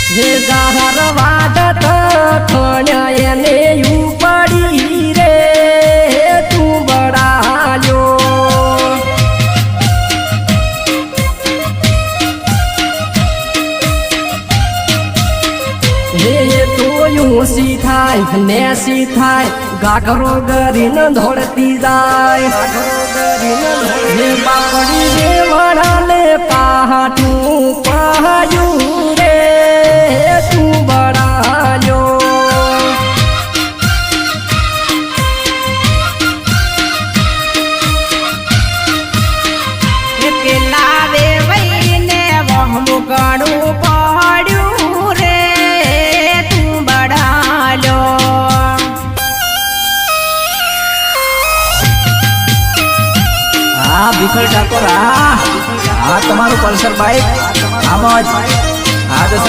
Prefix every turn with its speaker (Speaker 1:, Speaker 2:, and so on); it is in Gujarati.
Speaker 1: જે ગાહર વાદત ખણ્યા એને ઉપડી રે તું બડાયો હે તોયું સી થાય ને સી થાય ગાઘરો કરીને ધોળતી જાય હે બાપડી રે વડાલે પાહાટું પાયું રે તું બડાયો
Speaker 2: પેલા વે વઈને વહમું ગણું પડ્યું રે તું બડાલો
Speaker 3: હા ભીખર ઠાકોર હા તમારું પલ્સર બાઈક આમ જ